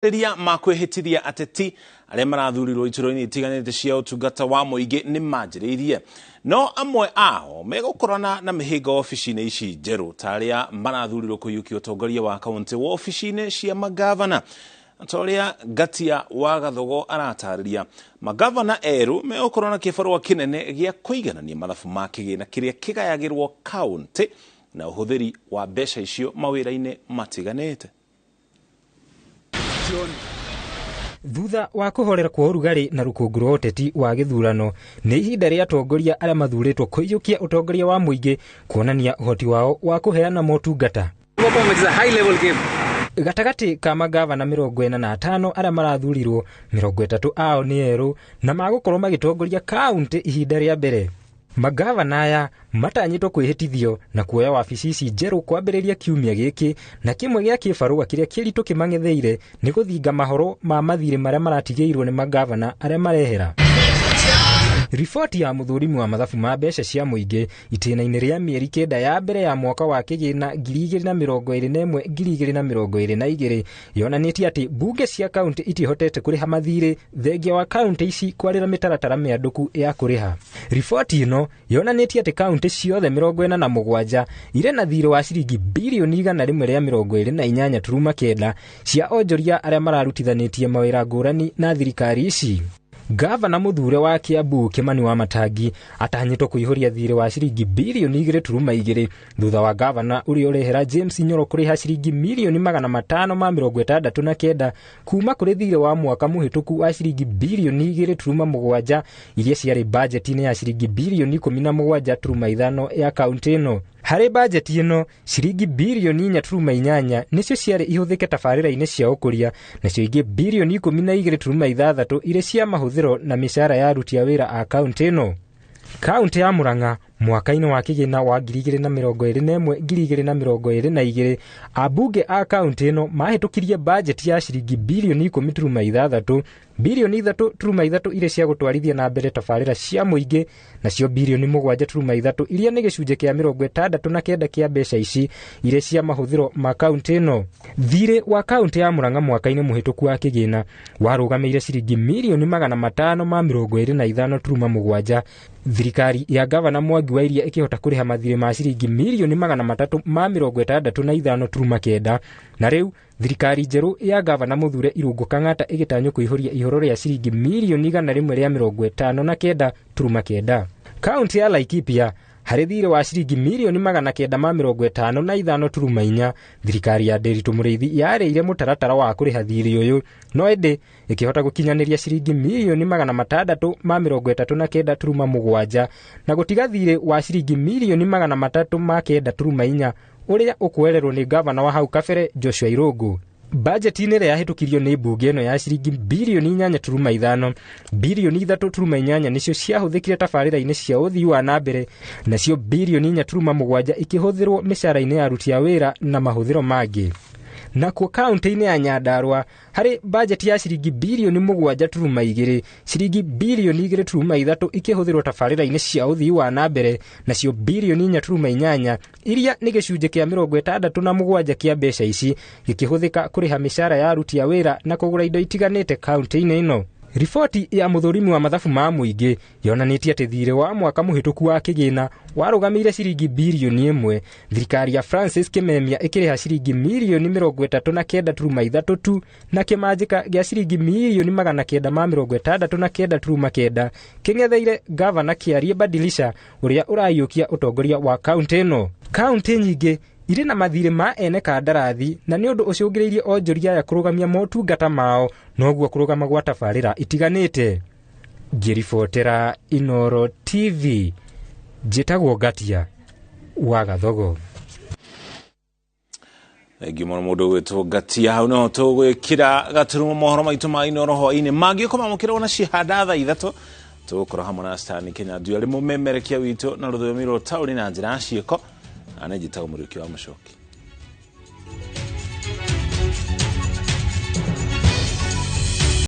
Ria makwehitiria ateti aria marathurirwo ituro-ini itiganite cia utungata wa muingi ni manjiriirie no amwe ao megukorana na mihingo ofici-ini ici njeru ta aria marathurirwo kuyukia utongoria wa kaunti wa ofici-ini cia magavana Toria Gatia wa Gathogo aratariria magavana eru megukorana kibarua kinene gia kuiganania mathabu ma kigina kiria kigayagirwo kaunti na uhuthiri wa mbeca icio mawira-ini matiganite. Thutha wa kuhorera kwa urugari na rukungu rwa uteti wa githurano ni ihinda ria atongoria aria mathuritwo kuiyukia utongoria wa muingi kuonania uhoti wao wa kuheana motungata. Gatagati ka magavana 45 aria marathurirwo 30 ao ni eru na magukorwo magitongoria kaunti ihinda ria mbere. Magavana aya matanyitwo kwihitithio na kuoya wabici ici njeru kwambiriria kiumia giki na kimwe gia kibarua kiria kiritu kimangetheire ni guthinga mahoro ma mathiri maria maratigeirwo ni magavana aria marehera. Ripoti ya muthurimu wa mathabu ma mbeca cia muingi itena-ini ria mieri 9 ya mbere ya mwaka wa kigina 2021-2022 yonanitie ati bunge cia kaunti itihotete kuriha mathiri thengia wa kaunti ici kwarira mitaratara mianduku ya kuriha. Ripoti ino yonanitie ati kaunti ciothe 47 ire na thiri wa ciringi bilioni 128.9 cia onjoria aria mararutithanitie mawira ngurani na thirikari ici. Gavana muthure wa Kiambu Kimani wa Matangi atanyitwo kuihuria thiri wa ciringi bilioni 2.2 thutha wa gavana uri urehera James Inooro kuriha ciringi milioni 569 kuma kuri thiri wa mwaka muhituku wa ciringi bilioni 2.7 iria ciari budget-ini ya ciringi bilioni 17.5 ya kaunti ino. Hari budget ino ciringi bilioni 4.8 nicio ciari ihuthike tabarira-ini cia ukuria nacio ingi bilioni 12.6 ire cia mahuthiro na mishara ya aruti a wira a kaunti ino. Kaunti ya Murang'a mwaka-ini wa kigina wa 2021-2022 abunge a kaunti ino mahitukirie budget ya ciringi bilioni 10.6 bilioni 3.3 ire cia gutwarithia na mbere tabarira cia muingi nacio bilioni 7.3 iria ni gicunje kia 69 kia mbeca ici ire cia mahuthiro ma kaunti ino. Thire wa kaunti ya Murang'a mwaka-ini muhituku wa kigina warugameire ciringi milioni 525.7. Thirikari ya gavana Mwangi wa Iria ikihota kuriha mathiri ma ciringi milioni 365.9 na riu thirikari njeru ya gavana muthure Irungu Kang'ata igitanyo kuihuria ihoro ria ciringi milioni 159.9. Kaunti ya Laikipia hari thire wa ciringi milioni 955.4 thirikari ya Nderitu Muriithi yareire mutaratara wa kuriha thiri uyu no ende ikihota gukinyaniria ciringi milioni 639.7 na gutiga thire wa ciringi milioni 309.4 uria ukwererwo ni gavana wa hau kabere Joshua Irungu. Budget-ini ria yahitukirio ni bunge ino ya ciringi bilioni 8.5 bilioni 3.8 nicio ciahuthikire tabarira-ini cia uthii wa nambere nacio bilioni 4.7 ikihuthirwo mishara-ini ya aruti a wira na mahuthiro mangi. Nakuo kaunti-ini ya Nyandarua hari budget ya ciringi bilioni 7.2 ciringi bilioni 2.3 ikihuthirwo tabarira-ini cia uthii wa nambere nacio bilioni 4.8 iria ni gicunje kia 67 kia mbeca ici gikihuthika kuriha mishara ya aruti a wira na kugura indo itiganite kaunti-ini ino. Ripoti ya muthurimu wa mathabu ma muingi yonanitie ati thire wa mwaka muhituku wa kigina warugameire ciringi bilioni 1 thirikari ya Francis Kimemia ikiriha ciringi milioni 39.3 na kimanjika gia ciringi milioni 969.9 kingetheire gavana Kiarie Badilisha uria urayukia utongoria wa kaunti ino. Kaunti nyingi ire na mathire ma ene kandarathi na ni undu ucio ungireirie onjoria ya kurugamia motungata mao noguo kurugama gwa tabarira itiganite. Ngiribotera Inooro TV njitagwo Gatia wa Gathogo. Gimono mundu wetwo Gatia hau no tugwikira gaturumo mohoro maitu ma Inooro Hwaini mangikoma mukirwo na cihada tha ithatu tukora hamwe na Stan Kenya ndu ari mumemerekia witu na ruthomiro tauri na njira cieko anejitaga muriki wa Mushoki.